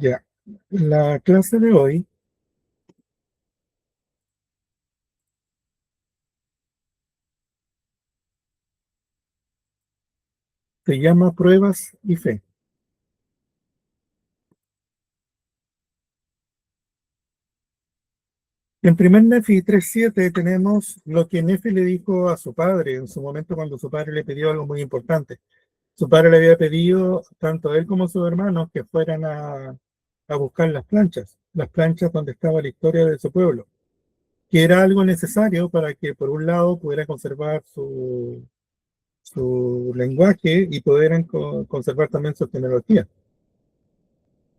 Ya, la clase de hoy se llama Pruebas y Fe. En primer Nefi 3:7 tenemos lo que Nefi le dijo a su padre en su momento cuando su padre le pidió algo muy importante. Su padre le había pedido, tanto a él como a sus hermanos, que fueran a buscar las planchas donde estaba la historia de su pueblo, que era algo necesario para que, por un lado, pudiera conservar su lenguaje y pudieran conservar también su tecnología.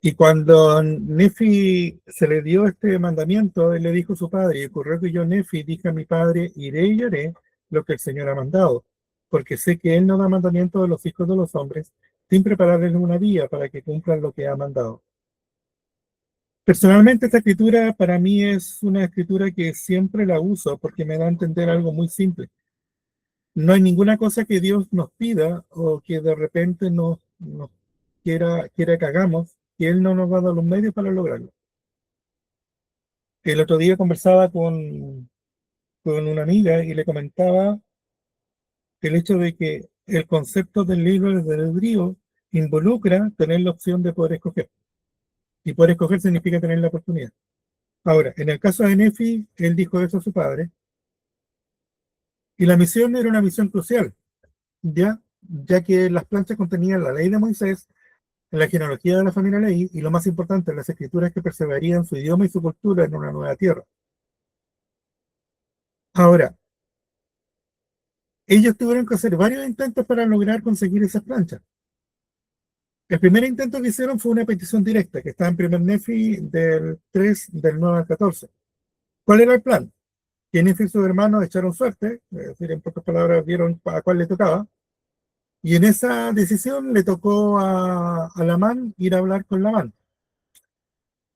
Y cuando Nefi se le dio este mandamiento, él le dijo a su padre, y ocurrió que yo, Nefi, dije a mi padre, iré y haré lo que el Señor ha mandado, porque sé que Él no da mandamiento a los hijos de los hombres sin prepararles una vía para que cumplan lo que ha mandado. Personalmente, esta escritura para mí es una escritura que siempre la uso porque me da a entender algo muy simple. No hay ninguna cosa que Dios nos pida o que de repente nos quiera que hagamos, que Él no nos va a dar los medios para lograrlo. El otro día conversaba con una amiga y le comentaba el hecho de que el concepto del libre albedrío involucra tener la opción de poder escoger. Y poder escoger significa tener la oportunidad. Ahora, en el caso de Nefi, él dijo eso a su padre, y la misión era una misión crucial, ya que las planchas contenían la ley de Moisés, la genealogía de la familia Leví, y lo más importante, las escrituras que perseverarían su idioma y su cultura en una nueva tierra. Ahora, ellos tuvieron que hacer varios intentos para lograr conseguir esas planchas. El primer intento que hicieron fue una petición directa, que está en primer Nefi del 3 del 9 al 14. ¿Cuál era el plan? Que Nefi y sus hermanos echaron suerte, es decir, en pocas palabras vieron a cuál le tocaba, y en esa decisión le tocó a Lamán ir a hablar con Labán.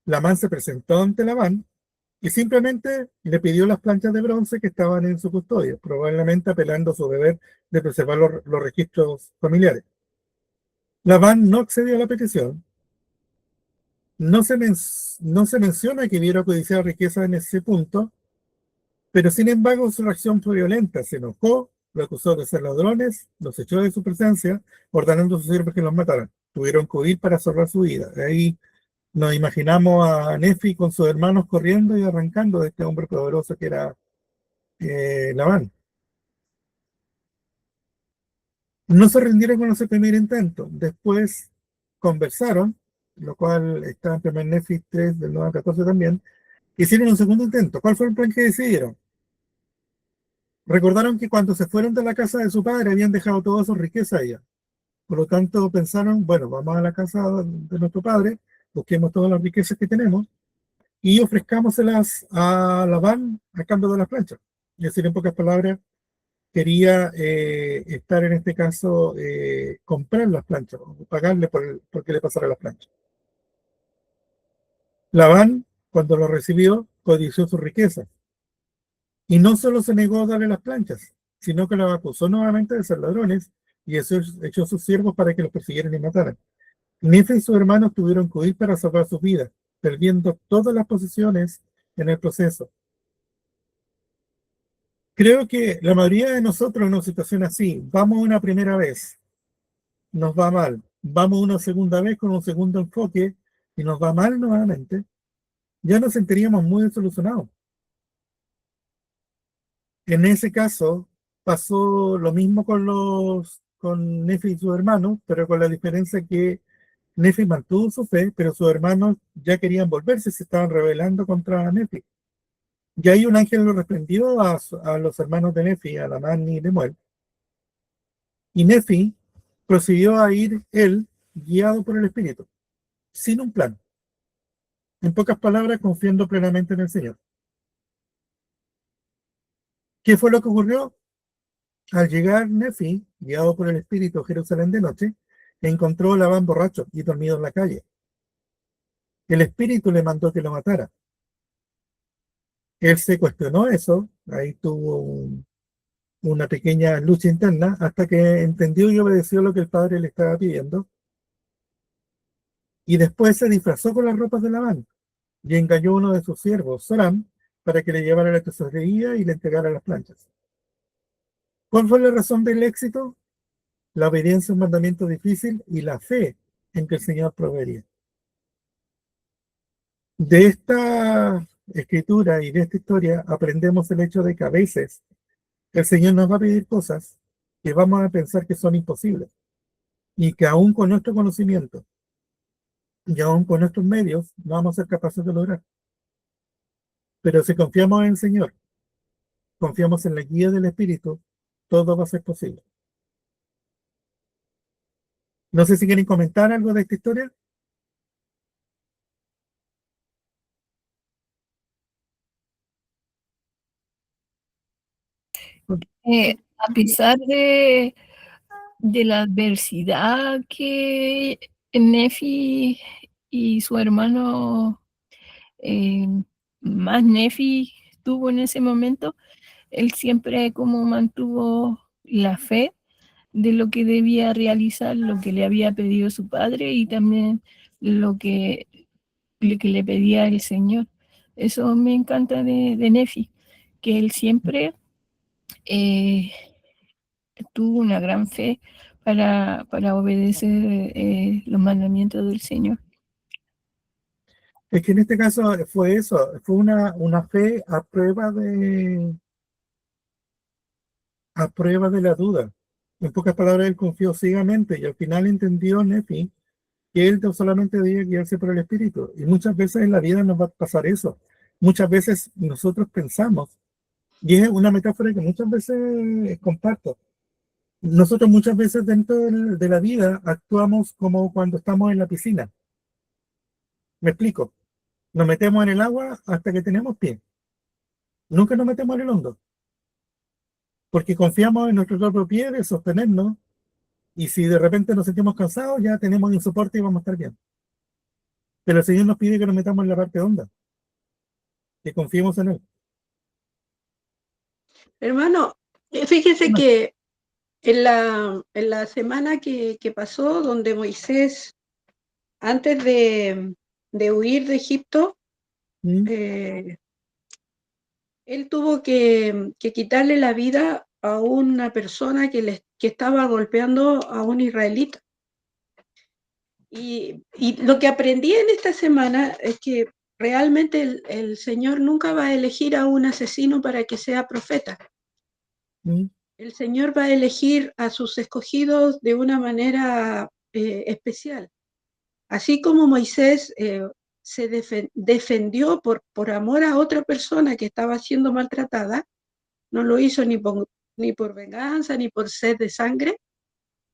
Lamán se presentó ante Labán y simplemente le pidió las planchas de bronce que estaban en su custodia, probablemente apelando a su deber de preservar los registros familiares. Labán no accedió a la petición. No se menciona que hubiera codiciado riqueza en ese punto, pero sin embargo su reacción fue violenta. Se enojó, lo acusó de ser ladrones, los echó de su presencia, ordenando a sus siervos que los mataran. Tuvieron que huir para salvar su vida. De ahí nos imaginamos a Nefi con sus hermanos corriendo y arrancando de este hombre poderoso que era Labán. No se rindieron con ese primer intento. Después conversaron, lo cual está en 1 Nefi 3 del 9 al 14 también. Hicieron un segundo intento. ¿Cuál fue el plan que decidieron? Recordaron que cuando se fueron de la casa de su padre habían dejado toda su riqueza allá. Por lo tanto, pensaron, bueno, vamos a la casa de nuestro padre, busquemos todas las riquezas que tenemos y ofrezcámoselas a Labán a cambio de las planchas. Es decir, en pocas palabras, quería estar en este caso, comprar las planchas, o pagarle por que le pasara las planchas. Labán, cuando lo recibió, codició su riqueza. Y no solo se negó a darle las planchas, sino que los acusó nuevamente de ser ladrones y echó a sus siervos para que los persiguieran y mataran. Nefe y sus hermanos tuvieron que huir para salvar sus vidas, perdiendo todas las posesiones en el proceso. Creo que la mayoría de nosotros en una situación así, vamos una primera vez, nos va mal, vamos una segunda vez con un segundo enfoque y nos va mal nuevamente, ya nos sentiríamos muy desilusionados. En ese caso, pasó lo mismo con Nefi y sus hermanos, pero con la diferencia que Nefi mantuvo su fe, pero sus hermanos ya querían volverse, se estaban rebelando contra Nefi. Y ahí un ángel lo reprendió a los hermanos de Nefi, a Lamán y Lemuel. Y Nefi procedió a ir él, guiado por el Espíritu, sin un plan. En pocas palabras, confiando plenamente en el Señor. ¿Qué fue lo que ocurrió? Al llegar Nefi, guiado por el Espíritu a Jerusalén de noche, encontró a Labán borracho y dormido en la calle. El Espíritu le mandó que lo matara. Él se cuestionó eso, ahí tuvo una pequeña lucha interna, hasta que entendió y obedeció lo que el padre le estaba pidiendo. y después se disfrazó con las ropas de Labán y engañó a uno de sus siervos, Soram, para que le llevara la tesorería y le entregara las planchas. ¿Cuál fue la razón del éxito? La obediencia a un mandamiento difícil y la fe en que el Señor proveería. De esta escritura y de esta historia aprendemos el hecho de que a veces el Señor nos va a pedir cosas que vamos a pensar que son imposibles y que aún con nuestro conocimiento y aún con nuestros medios no vamos a ser capaces de lograr. Pero si confiamos en el Señor, confiamos en la guía del Espíritu, todo va a ser posible. No sé si quieren comentar algo de esta historia. A pesar de la adversidad que Nefi y su hermano eh, más Nefi tuvo en ese momento, él siempre como mantuvo la fe de lo que debía realizar, lo que le había pedido su padre y también lo que le pedía el Señor. Eso me encanta de Nefi, que él siempre eh, tuvo una gran fe para obedecer los mandamientos del Señor. Es que en este caso fue eso, fue una fe a prueba de la duda. En pocas palabras, él confió ciegamente y al final entendió Nefi que él no solamente debía guiarse por el Espíritu. Y muchas veces en la vida nos va a pasar eso. Muchas veces nosotros pensamos, y es una metáfora que muchas veces comparto, nosotros muchas veces dentro de la vida actuamos como cuando estamos en la piscina. Me explico. Nos metemos en el agua hasta que tenemos pie. Nunca nos metemos en el hondo, porque confiamos en nuestro propio pie de sostenernos y si de repente nos sentimos cansados, ya tenemos un soporte y vamos a estar bien. Pero el Señor nos pide que nos metamos en la parte honda, que confiemos en Él. Hermano, fíjese que en la semana que pasó, donde Moisés, antes de huir de Egipto, ¿Mm? él tuvo que quitarle la vida a una persona que estaba golpeando a un israelita. Y lo que aprendí en esta semana es que realmente el Señor nunca va a elegir a un asesino para que sea profeta. ¿Mm? El Señor va a elegir a sus escogidos de una manera especial. Así como Moisés se defendió por amor a otra persona que estaba siendo maltratada, no lo hizo ni por venganza, ni por sed de sangre,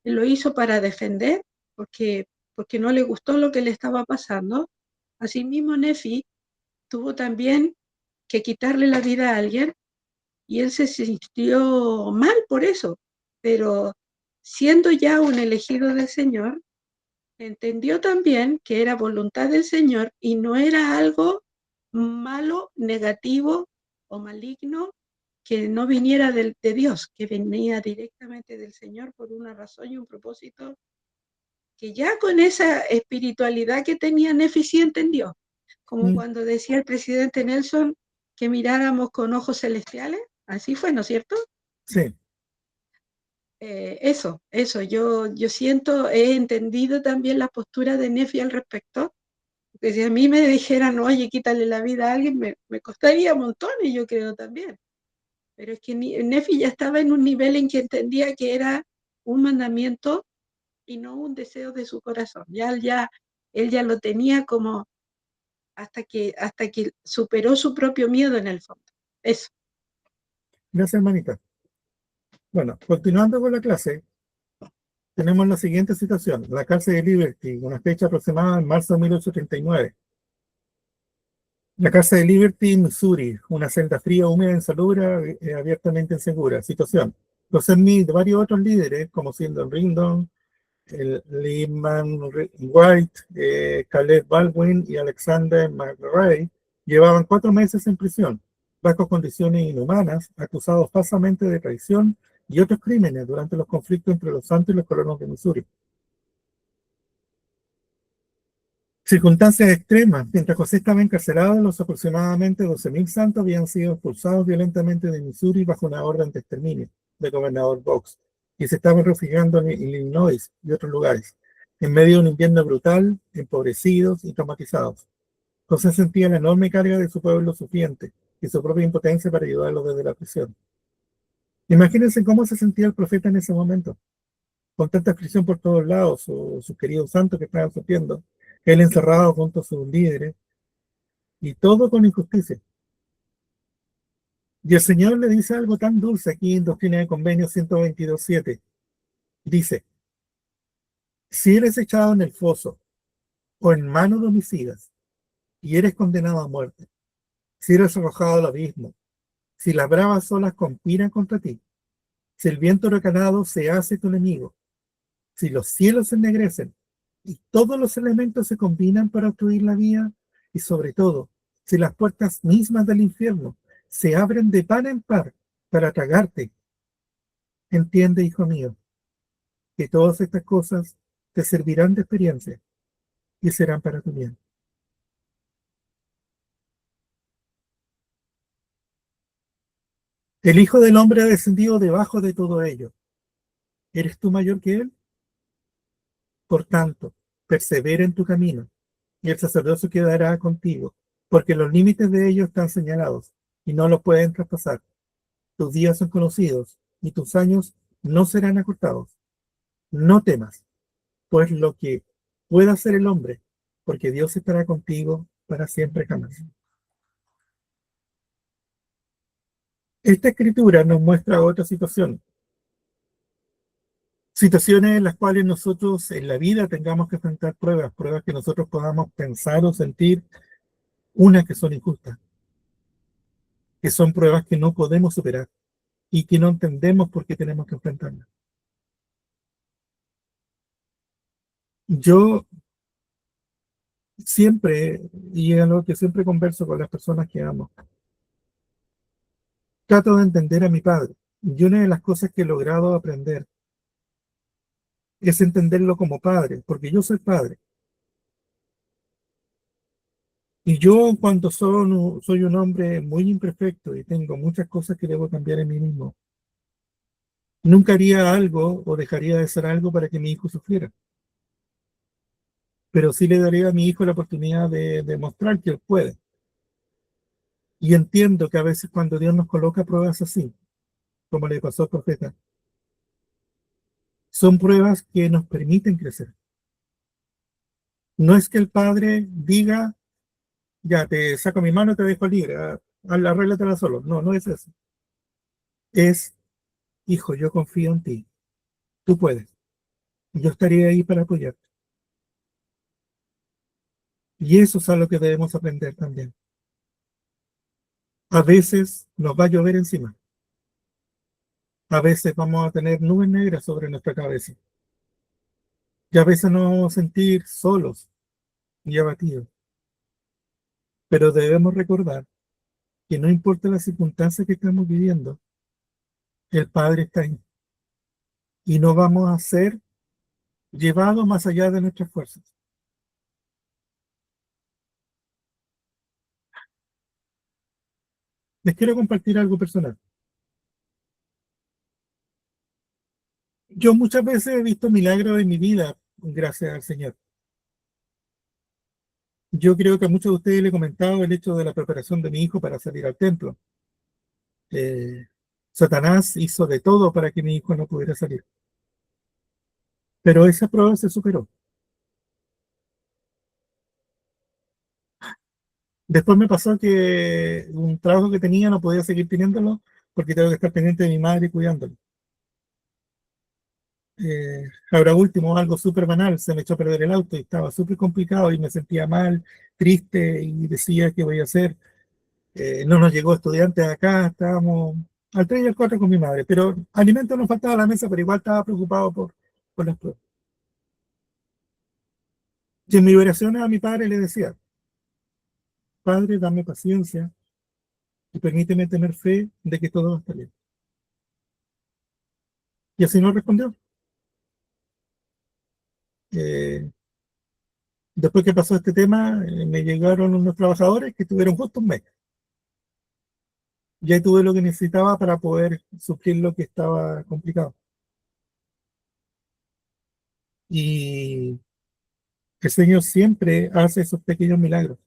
él lo hizo para defender, porque no le gustó lo que le estaba pasando. Asimismo, Nefi tuvo también que quitarle la vida a alguien y él se sintió mal por eso, pero siendo ya un elegido del Señor, entendió también que era voluntad del Señor y no era algo malo, negativo o maligno que no viniera de Dios, que venía directamente del Señor por una razón y un propósito que ya con esa espiritualidad que tenía Nefi sí entendió, como ¿Mm? cuando decía el presidente Nelson que miráramos con ojos celestiales, así fue, ¿no es cierto? Sí. Eso, yo siento, he entendido también la postura de Nefi al respecto, porque si a mí me dijeran, oye, quítale la vida a alguien, me costaría un montón y yo creo también. Pero es que Nefi ya estaba en un nivel en que entendía que era un mandamiento y no un deseo de su corazón. Él ya lo tenía como hasta que superó su propio miedo en el fondo. Eso. Gracias, hermanita. Bueno, continuando con la clase, tenemos la siguiente situación. La cárcel de Liberty, una fecha aproximada en marzo de 1839. La cárcel de Liberty, Missouri, una celda fría, húmeda, insalubre, abiertamente insegura. Situación. Los Smith, varios otros líderes, como siendo Rigdon, Lyman White, Caleb Baldwin y Alexander McRae, llevaban 4 meses en prisión, bajo condiciones inhumanas, acusados falsamente de traición y otros crímenes durante los conflictos entre los santos y los colonos de Missouri. Circunstancias extremas. Mientras José estaba encarcelado, los aproximadamente 12.000 santos habían sido expulsados violentamente de Missouri bajo una orden de exterminio del gobernador Box y se estaban refugiando en Illinois y otros lugares, en medio de un invierno brutal, empobrecidos y traumatizados. José sentía la enorme carga de su pueblo sufriente y su propia impotencia para ayudarlos desde la prisión. Imagínense cómo se sentía el profeta en ese momento, con tanta aflicción por todos lados, sus queridos santos que estaban sufriendo, él encerrado junto a sus líderes, y todo con injusticia. Y el Señor le dice algo tan dulce aquí en Doctrina de Convenio 122.7. Dice, si eres echado en el foso o en manos de homicidas y eres condenado a muerte, si eres arrojado al abismo, si las bravas olas conspiran contra ti, si el viento huracanado se hace tu enemigo, si los cielos se ennegrecen y todos los elementos se combinan para obstruir la vía, y sobre todo, si las puertas mismas del infierno se abren de par en par para tragarte, entiende, hijo mío, que todas estas cosas te servirán de experiencia y serán para tu bien. El Hijo del Hombre ha descendido debajo de todo ello. ¿Eres tú mayor que Él? Por tanto, persevera en tu camino, y el sacerdocio quedará contigo, porque los límites de ellos están señalados, y no los pueden traspasar. Tus días son conocidos, y tus años no serán acortados. No temas, pues lo que pueda hacer el hombre, porque Dios estará contigo para siempre jamás. Esta escritura nos muestra otra situación. Situaciones en las cuales nosotros en la vida tengamos que enfrentar pruebas que nosotros podamos pensar o sentir, unas que son injustas, que son pruebas que no podemos superar y que no entendemos por qué tenemos que enfrentarlas. Yo siempre, y es algo que siempre converso con las personas que amo, trato de entender a mi padre. Y una de las cosas que he logrado aprender es entenderlo como padre, porque yo soy padre. Y yo cuando soy un hombre muy imperfecto y tengo muchas cosas que debo cambiar en mí mismo, nunca haría algo o dejaría de hacer algo para que mi hijo sufriera. Pero sí le daría a mi hijo la oportunidad de demostrar que él puede. Y entiendo que a veces cuando Dios nos coloca pruebas así, como le pasó al profeta, son pruebas que nos permiten crecer. No es que el padre diga, ya te saco mi mano y te dejo libre, arréglatela solo. No, no es eso. Es, hijo, yo confío en ti. Tú puedes. Y yo estaré ahí para apoyarte. Y eso es algo que debemos aprender también. A veces nos va a llover encima. A veces vamos a tener nubes negras sobre nuestra cabeza. Y a veces nos vamos a sentir solos y abatidos. Pero debemos recordar que no importa las circunstancias que estamos viviendo, el Padre está ahí. Y no vamos a ser llevados más allá de nuestras fuerzas. Les quiero compartir algo personal. Yo muchas veces he visto milagros en mi vida gracias al Señor. Yo creo que a muchos de ustedes les he comentado el hecho de la preparación de mi hijo para salir al templo. Eh, Satanás hizo de todo para que mi hijo no pudiera salir. Pero esa prueba se superó. Después me pasó que un trabajo que tenía no podía seguir teniéndolo porque tengo que estar pendiente de mi madre y cuidándolo. Ahora último, algo súper banal, se me echó a perder el auto y estaba súper complicado y me sentía mal, triste y decía qué voy a hacer. No nos llegó estudiantes acá, estábamos al 3 y al 4 con mi madre, pero alimento nos faltaba a la mesa, pero igual estaba preocupado por las pruebas. Y en mi oración a mi padre le decía, Padre, dame paciencia y permíteme tener fe de que todo va a estar bien. Y así nos respondió. Eh, Después que pasó este tema, me llegaron unos trabajadores que tuvieron justo un mes. Ya tuve lo que necesitaba para poder suplir lo que estaba complicado. Y el Señor siempre hace esos pequeños milagros.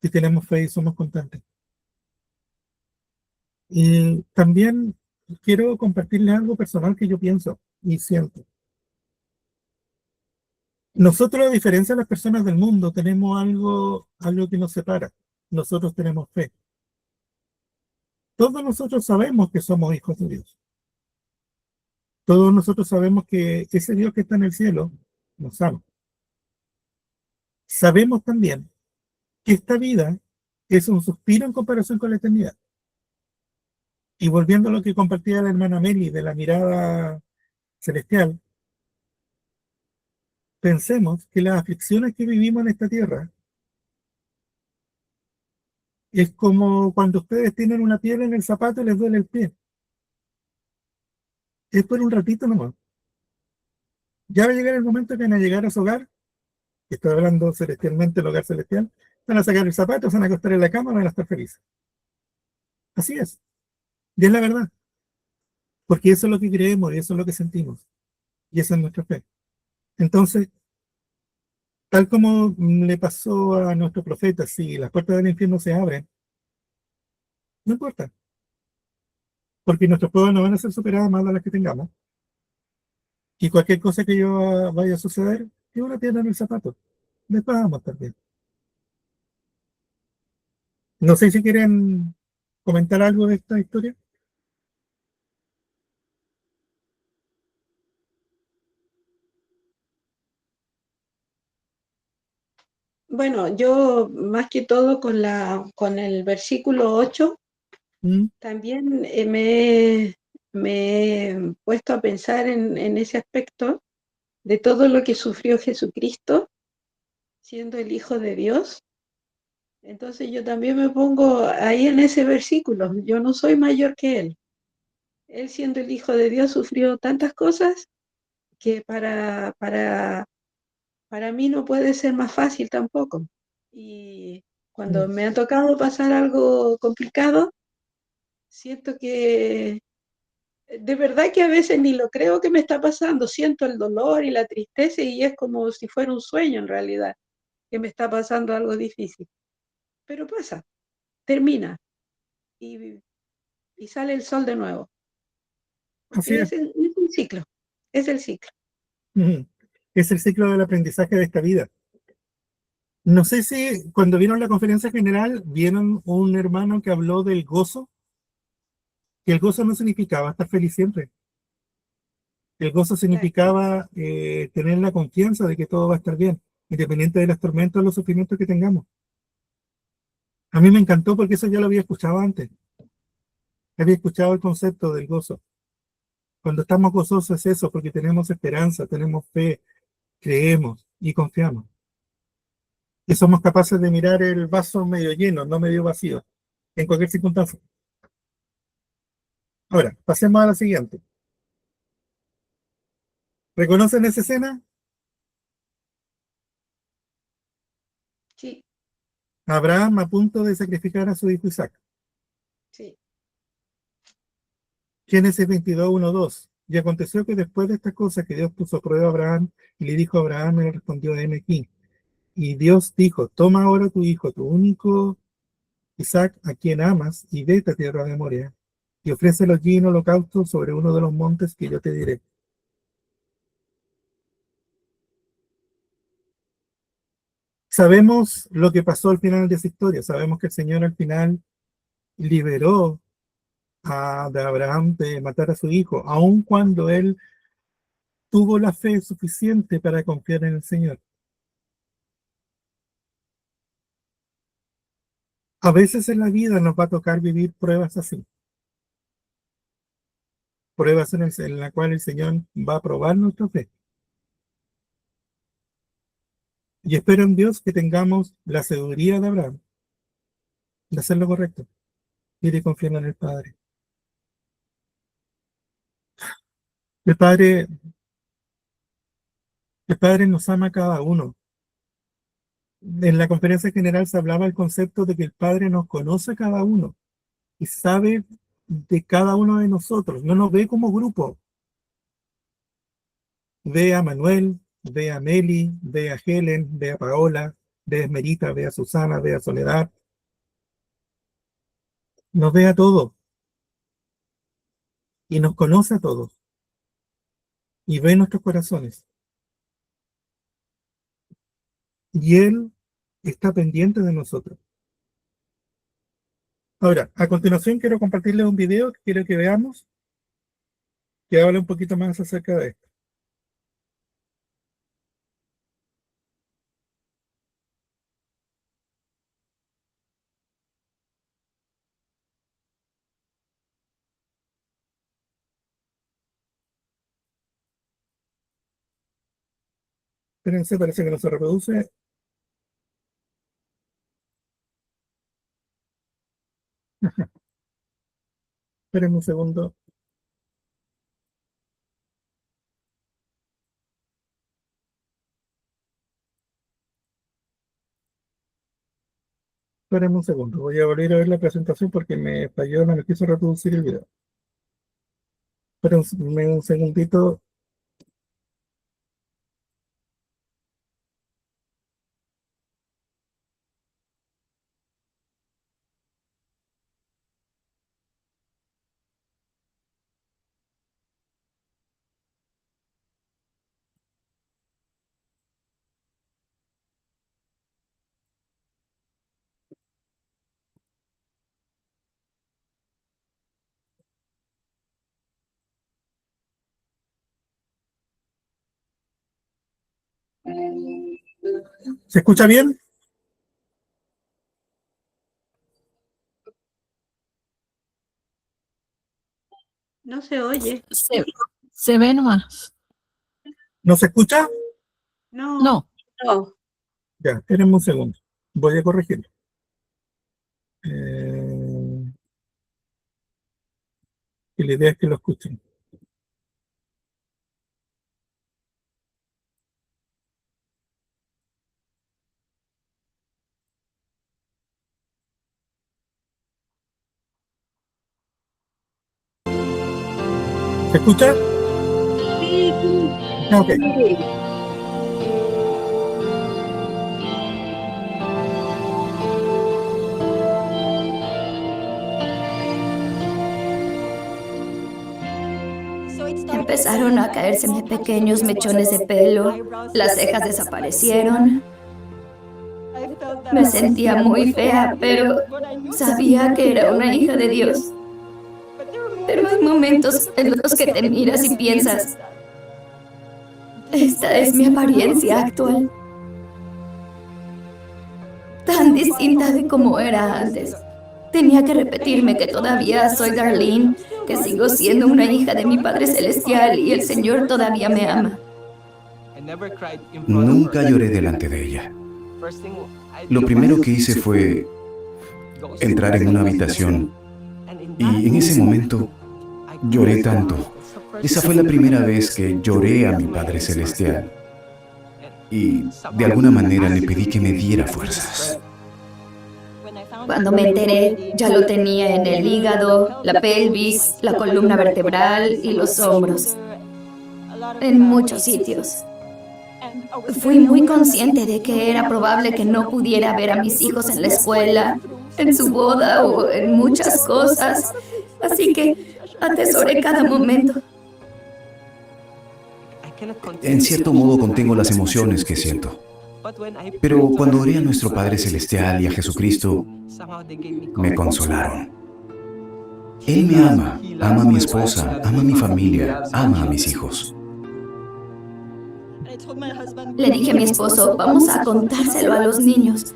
Si tenemos fe y somos constantes. Y también quiero compartirles algo personal que yo pienso y siento. Nosotros, a diferencia de las personas del mundo, tenemos algo que nos separa. Nosotros tenemos fe. Todos nosotros sabemos que somos hijos de Dios. Todos nosotros sabemos que ese Dios que está en el cielo nos ama. Sabemos también que esta vida es un suspiro en comparación con la eternidad. Y volviendo a lo que compartía la hermana Meli de la mirada celestial, pensemos que las aflicciones que vivimos en esta tierra es como cuando ustedes tienen una piedra en el zapato y les duele el pie. Es por un ratito nomás. Ya va a llegar el momento que van a llegar a su hogar, que estoy hablando celestialmente del hogar celestial, van a sacar el zapato, se van a acostar en la cama, van a estar felices. Así es. Y es la verdad. Porque eso es lo que creemos y eso es lo que sentimos. Y esa es nuestra fe. Entonces, tal como le pasó a nuestro profeta, si las puertas del infierno se abren, no importa. Porque nuestras pruebas no van a ser superadas más de las que tengamos. Y cualquier cosa que yo vaya a suceder, que una piedra en el zapato. Después vamos también. No sé si quieren comentar algo de esta historia. Bueno, yo más que todo con el versículo 8, ¿Mm? también me he puesto a pensar en ese aspecto de todo lo que sufrió Jesucristo siendo el Hijo de Dios. Entonces yo también me pongo ahí en ese versículo. Yo no soy mayor que Él. Él siendo el Hijo de Dios sufrió tantas cosas que para mí no puede ser más fácil tampoco. Y cuando Mm. me ha tocado pasar algo complicado, siento que de verdad que a veces ni lo creo que me está pasando. Siento el dolor y la tristeza y es como si fuera un sueño en realidad, que me está pasando algo difícil. Pero pasa, termina y, y sale el sol de nuevo. Así Porque es. es un ciclo, es el ciclo. Ujú. Es el ciclo del aprendizaje de esta vida. No sé si cuando vieron la conferencia general, vieron un hermano que habló del gozo, que el gozo no significaba estar feliz siempre. El gozo Claro. significaba tener la confianza de que todo va a estar bien, independiente de las tormentas o los sufrimientos que tengamos. A mí me encantó porque eso ya lo había escuchado antes. Había escuchado el concepto del gozo. Cuando estamos gozosos es eso, porque tenemos esperanza, tenemos fe, creemos y confiamos. Y somos capaces de mirar el vaso medio lleno, no medio vacío, en cualquier circunstancia. Ahora, pasemos a la siguiente. ¿Reconocen esa escena? Sí, Abraham a punto de sacrificar a su hijo Isaac. sí, Génesis 22, 1, 2. Y aconteció que después de estas cosas que Dios puso a prueba a Abraham y le dijo a Abraham, él respondió, heme aquí. Y Dios dijo, toma ahora tu hijo, tu único Isaac, a quien amas, y vete a tierra de Moria, y ofrécelo allí en holocausto sobre uno de los montes que yo te diré. Sabemos lo que pasó al final de esa historia. Sabemos que el Señor al final liberó de Abraham de matar a su hijo, aun cuando él tuvo la fe suficiente para confiar en el Señor. A veces en la vida nos va a tocar vivir pruebas así, pruebas en la cual el Señor va a probar nuestra fe. Y espero en Dios que tengamos la sabiduría de Abraham, de hacer lo correcto y de confiar en el Padre. El Padre, el Padre nos ama a cada uno en la conferencia general se hablaba del concepto de que el Padre nos conoce a cada uno y sabe de cada uno de nosotros, no nos ve como grupo. Ve a Manuel, ve a Meli, ve a Helen, ve a Paola, ve a Esmerita, ve a Susana, ve a Soledad. Nos ve a todos y nos conoce a todos y ve nuestros corazones. Y Él está pendiente de nosotros. Ahora, a continuación quiero compartirles un video que quiero que veamos, que habla un poquito más acerca de esto. Espérense, parece que no se reproduce. Esperen un segundo. Esperen un segundo. Voy a volver a ver la presentación porque me falló, no me quiso reproducir el video. Esperen un segundito. ¿Se escucha bien? No se oye. Se ve nomás. ¿No se escucha? No. No. No. Ya, espérenme un segundo. Voy a corregirlo. Y la idea es que lo escuchen. ¿Se escucha? Sí, Ah, ok. sí. Empezaron a caérseme pequeños mechones de pelo, las cejas desaparecieron. Me sentía muy fea, pero sabía que era una hija de Dios. Pero hay momentos en los que te miras y piensas, esta es mi apariencia actual. Tan distinta de como era antes. Tenía que repetirme que todavía soy Darlene, que sigo siendo una hija de mi Padre Celestial y el Señor todavía me ama. Nunca lloré delante de ella. Lo primero que hice fue entrar en una habitación y en ese momento lloré tanto. Esa fue la primera vez que lloré a mi Padre Celestial y de alguna manera le pedí que me diera fuerzas. Cuando me enteré, ya lo tenía en el hígado, la pelvis, la columna vertebral y los hombros. En muchos sitios. Fui muy consciente de que era probable que no pudiera ver a mis hijos en la escuela, en su boda o en muchas cosas. Así que atesoré cada momento. En cierto modo contengo las emociones que siento. Pero cuando oré a nuestro Padre Celestial y a Jesucristo, me consolaron. Él me ama, ama a mi esposa, ama a mi familia, ama a mis hijos. Le dije a mi esposo, vamos a contárselo a los niños.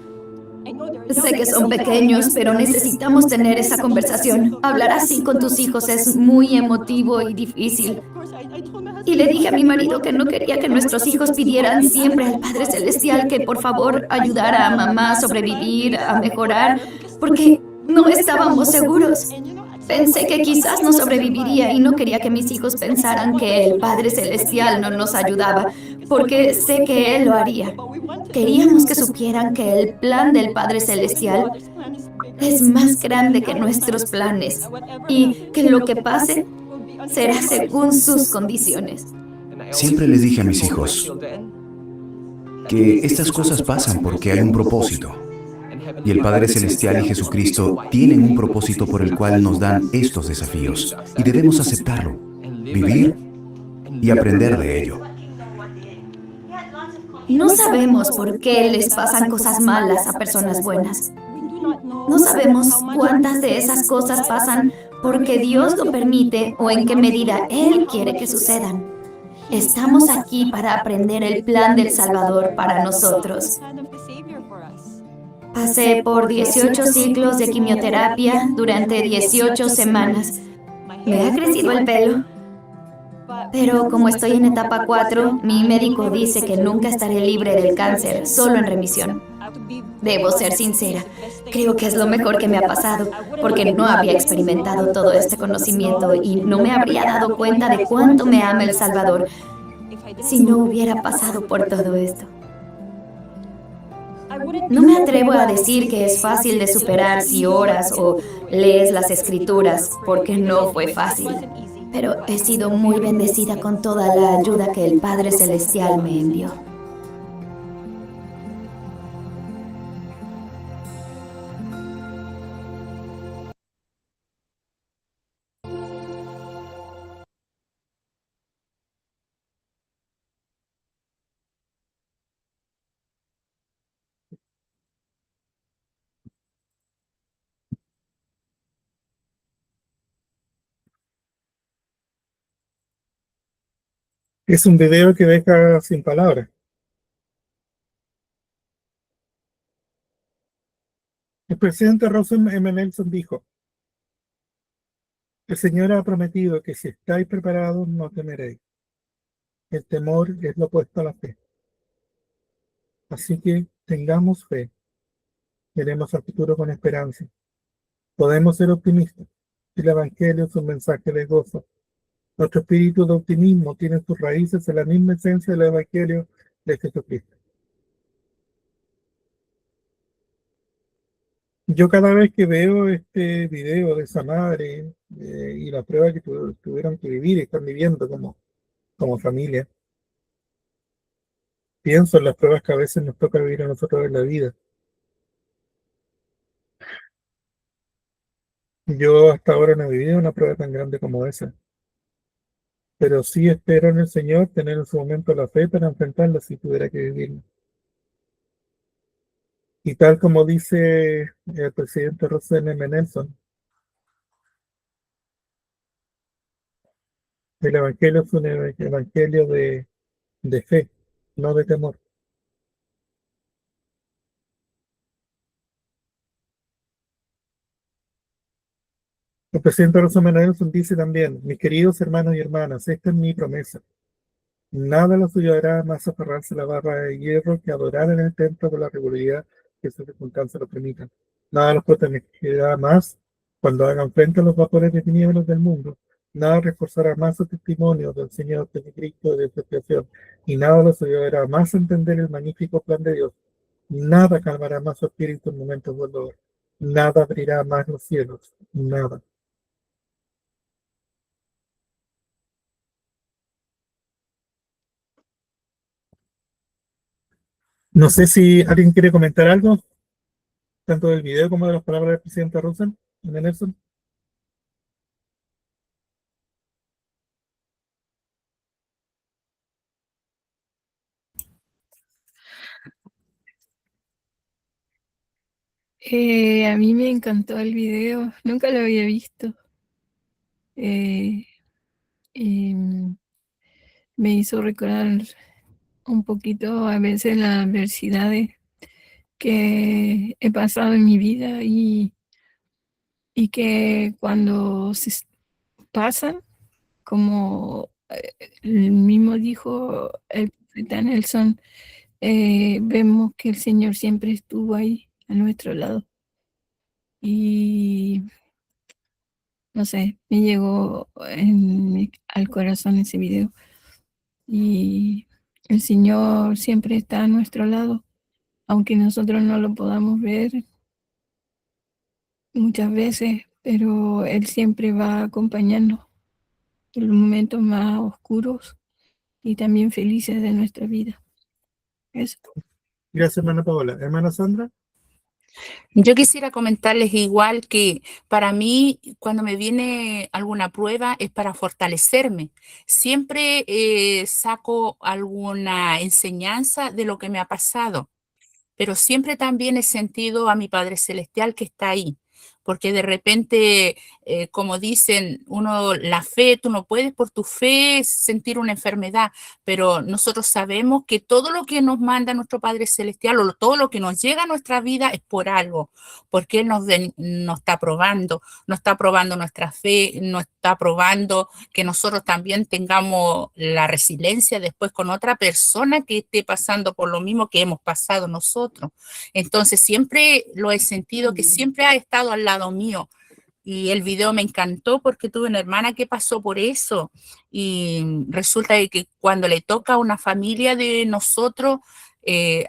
Sé que son pequeños, pero necesitamos tener esa conversación. Hablar así con tus hijos es muy emotivo y difícil. Y le dije a mi marido que no quería que nuestros hijos pidieran siempre al Padre Celestial que por favor ayudara a mamá a sobrevivir, a mejorar, porque no estábamos seguros. Pensé que quizás no sobreviviría y no quería que mis hijos pensaran que el Padre Celestial no nos ayudaba, porque sé que Él lo haría. Queríamos que supieran que el plan del Padre Celestial es más grande que nuestros planes y que lo que pase será según sus condiciones. Siempre les dije a mis hijos que estas cosas pasan porque hay un propósito. Y el Padre Celestial y Jesucristo tienen un propósito por el cual nos dan estos desafíos. Y debemos aceptarlo, vivir y aprender de ello. No sabemos por qué les pasan cosas malas a personas buenas. No sabemos cuántas de esas cosas pasan porque Dios lo permite o en qué medida Él quiere que sucedan. Estamos aquí para aprender el plan del Salvador para nosotros. Pasé por 18 ciclos de quimioterapia durante 18 semanas. Me ha crecido el pelo. Pero como estoy en etapa 4, mi médico dice que nunca estaré libre del cáncer, solo en remisión. Debo ser sincera, creo que es lo mejor que me ha pasado, porque no había experimentado todo este conocimiento y no me habría dado cuenta de cuánto me ama el Salvador si no hubiera pasado por todo esto. No me atrevo a decir que es fácil de superar si oras o lees las escrituras, porque no fue fácil. Pero he sido muy bendecida con toda la ayuda que el Padre Celestial me envió. Es un video que deja sin palabras. El presidente Russell M. Nelson dijo: el Señor ha prometido que si estáis preparados no temeréis. El temor es lo opuesto a la fe. Así que tengamos fe. Veremos al futuro con esperanza. Podemos ser optimistas. El Evangelio es un mensaje de gozo. Nuestro espíritu de optimismo tiene sus raíces en la misma esencia del Evangelio de Jesucristo. Yo cada vez que veo este video de esa madre y la prueba que tuvieron que vivir y están viviendo como familia, pienso en las pruebas que a veces nos toca vivir a nosotros en la vida. Yo hasta ahora no he vivido una prueba tan grande como esa, pero sí espero en el Señor tener en su momento la fe para enfrentarla si tuviera que vivirla. Y tal como dice el presidente Russell M. Nelson, el Evangelio es un evangelio de fe, no de temor. El presidente Russell M. Nelson dice también: mis queridos hermanos y hermanas, esta es mi promesa. Nada los ayudará más a aferrarse a la barra de hierro que adorar en el templo con la regularidad que sus circunstancias lo permitan. Nada los protegerá más cuando hagan frente a los vapores de tinieblas del mundo. Nada reforzará más su testimonio del Señor Jesucristo de su expiación. Y nada los ayudará más a entender el magnífico plan de Dios. Nada calmará más su espíritu en momentos de dolor. Nada abrirá más los cielos. Nada. No sé si alguien quiere comentar algo, tanto del video como de las palabras del presidente Russell M. Nelson. A mí me encantó el video, nunca lo había visto. Y me hizo recordar un poquito a veces las adversidades que he pasado en mi vida y que cuando se pasan, como el mismo dijo el profeta Nelson, vemos que el Señor siempre estuvo ahí a nuestro lado. Y no sé, me llegó al corazón ese video. Y el Señor siempre está a nuestro lado, aunque nosotros no lo podamos ver muchas veces, pero Él siempre va a acompañarnos en los momentos más oscuros y también felices de nuestra vida. Eso. Gracias, hermana Paola. Hermana Sandra. Yo quisiera comentarles igual que para mí, cuando me viene alguna prueba, es para fortalecerme. Siempre saco alguna enseñanza de lo que me ha pasado, pero siempre también he sentido a mi Padre Celestial que está ahí, porque de repente, como dicen, uno, la fe, tú no puedes por tu fe sentir una enfermedad, pero nosotros sabemos que todo lo que nos manda nuestro Padre Celestial o todo lo que nos llega a nuestra vida es por algo, porque Él nos está probando nuestra fe, nos está probando que nosotros también tengamos la resiliencia después con otra persona que esté pasando por lo mismo que hemos pasado nosotros. Entonces siempre lo he sentido que siempre ha estado al lado mío. Y el video me encantó porque tuve una hermana que pasó por eso. Y resulta de que cuando le toca a una familia de nosotros,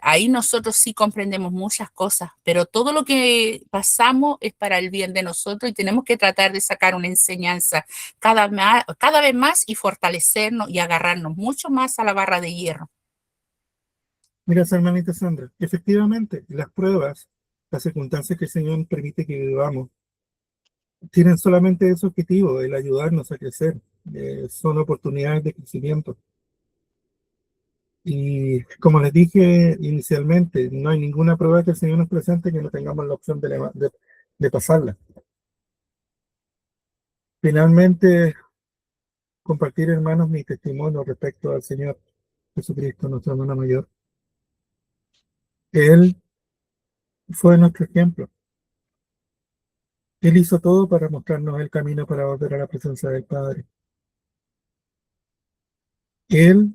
ahí nosotros sí comprendemos muchas cosas, pero todo lo que pasamos es para el bien de nosotros y tenemos que tratar de sacar una enseñanza cada vez más y fortalecernos y agarrarnos mucho más a la barra de hierro. Mira, hermanita Sandra, efectivamente, las pruebas, las circunstancias que el Señor permite que vivamos, tienen solamente ese objetivo, el ayudarnos a crecer. Son oportunidades de crecimiento. Y como les dije inicialmente, no hay ninguna prueba que el Señor nos presente que no tengamos la opción de pasarla. Finalmente, compartir, hermanos, mi testimonio respecto al Señor Jesucristo, nuestro hermano mayor. Él fue nuestro ejemplo. Él hizo todo para mostrarnos el camino para volver a la presencia del Padre. Él,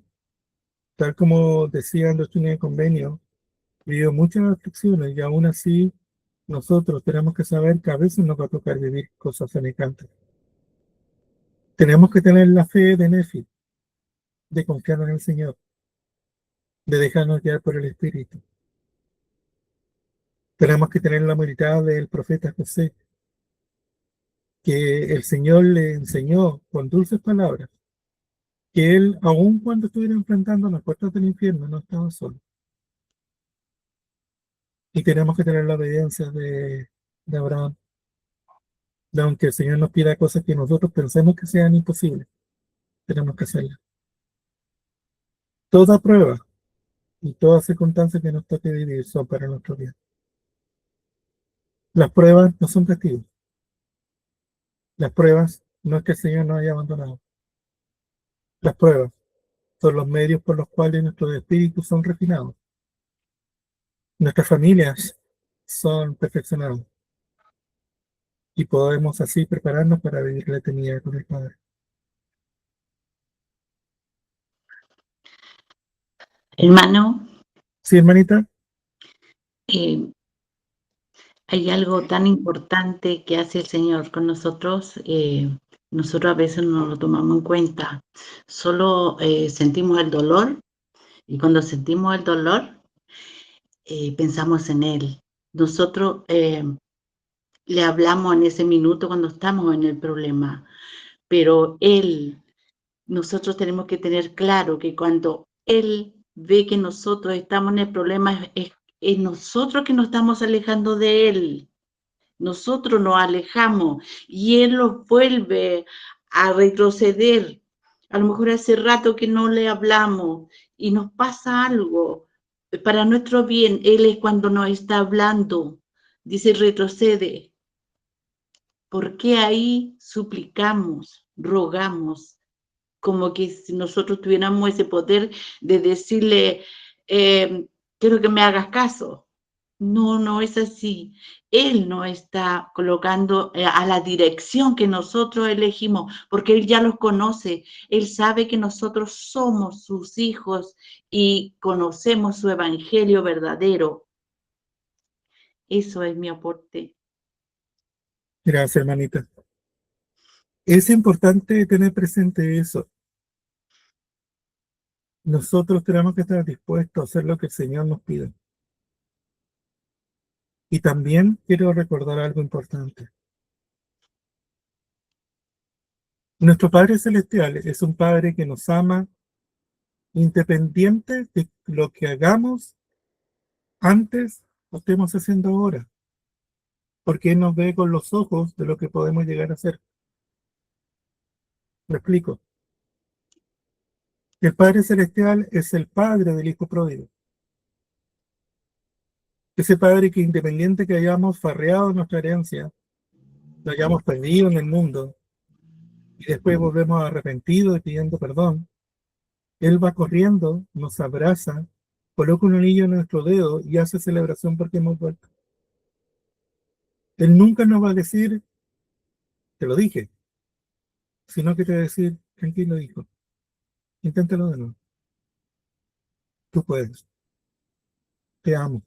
tal como decía en Doctrina y Convenio, vivió muchas aflicciones y aún así nosotros tenemos que saber que a veces nos va a tocar vivir cosas semejantes. Tenemos que tener la fe de Nefi, de confiar en el Señor, de dejarnos guiar por el Espíritu. Tenemos que tener la humildad del profeta José, que el Señor le enseñó con dulces palabras que él, aun cuando estuviera enfrentando las puertas del infierno, no estaba solo. Y tenemos que tener la obediencia de Abraham, de aunque el Señor nos pida cosas que nosotros pensemos que sean imposibles, tenemos que hacerlas. Toda prueba y toda circunstancia que nos toque vivir son para nuestro bien. Las pruebas no son castigos. Las pruebas no es que el Señor nos haya abandonado. Las pruebas son los medios por los cuales nuestros espíritus son refinados. Nuestras familias son perfeccionadas. Y podemos así prepararnos para vivir la eternidad con el Padre. Hermano, ¿Sí, hermanita? hay algo tan importante que hace el Señor con nosotros. Nosotros a veces no lo tomamos en cuenta. Solo sentimos el dolor y cuando sentimos el dolor pensamos en Él. Nosotros le hablamos en ese minuto cuando estamos en el problema, pero nosotros tenemos que tener claro que cuando Él ve que nosotros estamos en el problema, es nosotros que nos estamos alejando de Él. Nosotros nos alejamos y Él los vuelve a retroceder. A lo mejor hace rato que no le hablamos y nos pasa algo. Para nuestro bien, Él es cuando nos está hablando. Dice, retrocede. ¿Por qué ahí suplicamos, rogamos? Como que si nosotros tuviéramos ese poder de decirle, quiero que me hagas caso. No, no es así. Él nos está colocando a la dirección que nosotros elegimos, porque Él ya los conoce. Él sabe que nosotros somos sus hijos y conocemos su evangelio verdadero. Eso es mi aporte. Gracias, hermanita. Es importante tener presente eso. Nosotros tenemos que estar dispuestos a hacer lo que el Señor nos pide. Y también quiero recordar algo importante. Nuestro Padre Celestial es un Padre que nos ama independiente de lo que hagamos antes o estemos haciendo ahora, porque Él nos ve con los ojos de lo que podemos llegar a hacer. ¿Me explico? El Padre Celestial es el Padre del Hijo Pródigo. Ese Padre que independiente que hayamos farreado nuestra herencia, lo hayamos perdido en el mundo, y después volvemos arrepentidos y pidiendo perdón, Él va corriendo, nos abraza, coloca un anillo en nuestro dedo y hace celebración porque hemos vuelto. Él nunca nos va a decir, te lo dije, sino que te va a decir, tranquilo hijo, inténtalo de nuevo. Tú puedes. Te amo.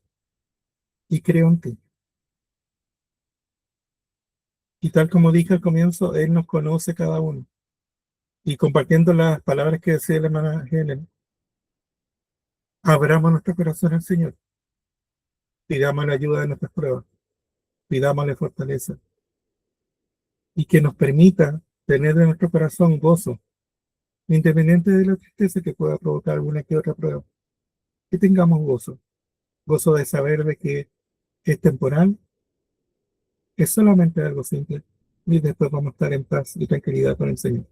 Y creo en ti. Y tal como dije al comienzo, Él nos conoce cada uno. Y compartiendo las palabras que decía la hermana Helen, abramos nuestro corazón al Señor. Pidamos la ayuda de nuestras pruebas. Pidámosle fortaleza. Y que nos permita tener en nuestro corazón gozo, independiente de la tristeza que pueda provocar alguna que otra prueba. Que tengamos gozo. Gozo de saber de que es temporal, es solamente algo simple. Y después vamos a estar en paz y tranquilidad con el Señor.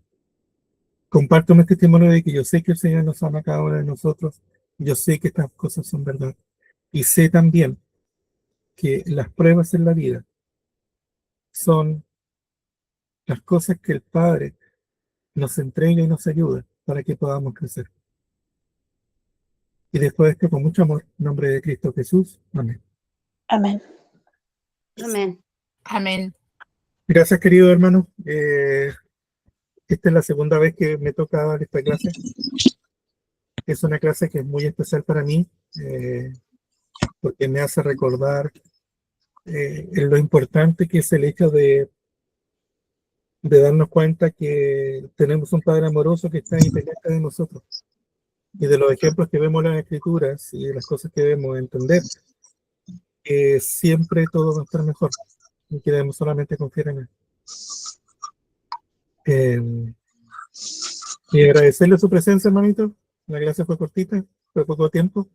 Comparto mi testimonio de que yo sé que el Señor nos ama a cada uno de nosotros. Yo sé que estas cosas son verdad. Y sé también que las pruebas en la vida son las cosas que el Padre nos entrega y nos ayuda para que podamos crecer. Y después de esto, con mucho amor, en nombre de Cristo Jesús. Amén. Amén. Amén. Amén. Gracias, querido hermano. Esta es la segunda vez que me toca dar esta clase. Es una clase que es muy especial para mí, porque me hace recordar lo importante que es el hecho de darnos cuenta que tenemos un Padre amoroso que está independiente de nosotros. Y de los ejemplos que vemos en las Escrituras y de las cosas que debemos entender, que siempre todo va a estar mejor y que debemos solamente confiar en Él. Y agradecerle su presencia, hermanito. La clase fue cortita, fue poco tiempo,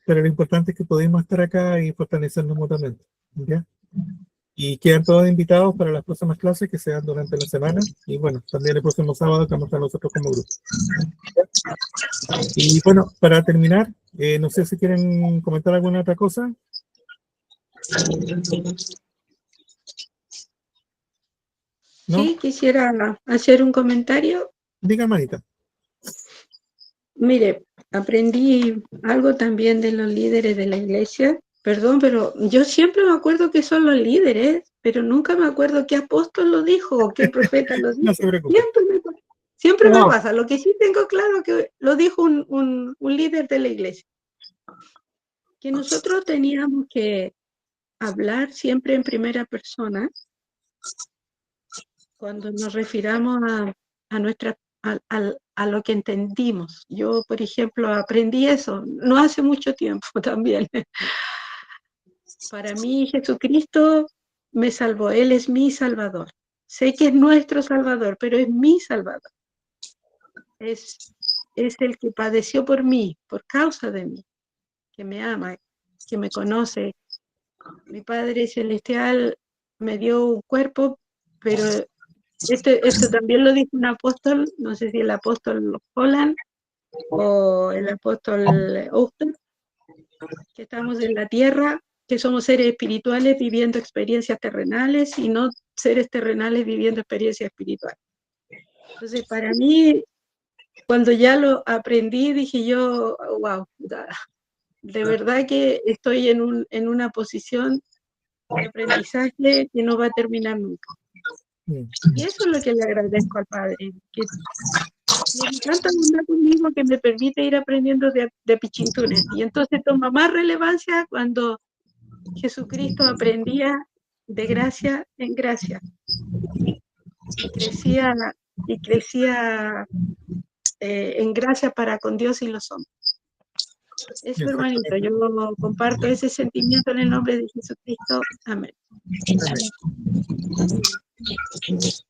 pero lo importante es que pudimos estar acá y fortalecernos mutuamente. ¿Ya? Y quedan todos invitados para las próximas clases que sean durante la semana. Y bueno, también el próximo sábado que vamos a estar nosotros como grupo. Y bueno, para terminar, no sé si quieren comentar alguna otra cosa. ¿No? Sí, quisiera hacer un comentario. Diga, hermanita. Mire, aprendí algo también de los líderes de la iglesia. Perdón, pero yo siempre me acuerdo que son los líderes, pero nunca me acuerdo qué apóstol lo dijo o qué profeta lo dijo. No se preocupe. Siempre me No. pasa. Lo que sí tengo claro que lo dijo un líder de la iglesia. Que nosotros teníamos que hablar siempre en primera persona cuando nos refiramos a lo que entendimos. Yo, por ejemplo, aprendí eso, no hace mucho tiempo también. Para mí, Jesucristo me salvó, Él es mi Salvador. Sé que es nuestro Salvador, pero es mi Salvador. Es el que padeció por mí, por causa de mí, que me ama, que me conoce. Mi Padre Celestial me dio un cuerpo, pero esto también lo dijo un apóstol, no sé si el apóstol Holland o el apóstol Austin, que estamos en la tierra, que somos seres espirituales viviendo experiencias terrenales y no seres terrenales viviendo experiencias espirituales. Entonces, para mí, cuando ya lo aprendí, dije yo, wow, de verdad que estoy en una posición de aprendizaje que no va a terminar nunca. Y eso es lo que le agradezco al Padre, que tiene tanta bondad conmigo que me permite ir aprendiendo de pichintunes. Y entonces toma más relevancia cuando Jesucristo aprendía de gracia en gracia. y crecía en gracia para con Dios y los hombres. Eso, hermanito, yo comparto ese sentimiento en el nombre de Jesucristo. Amén. Amén.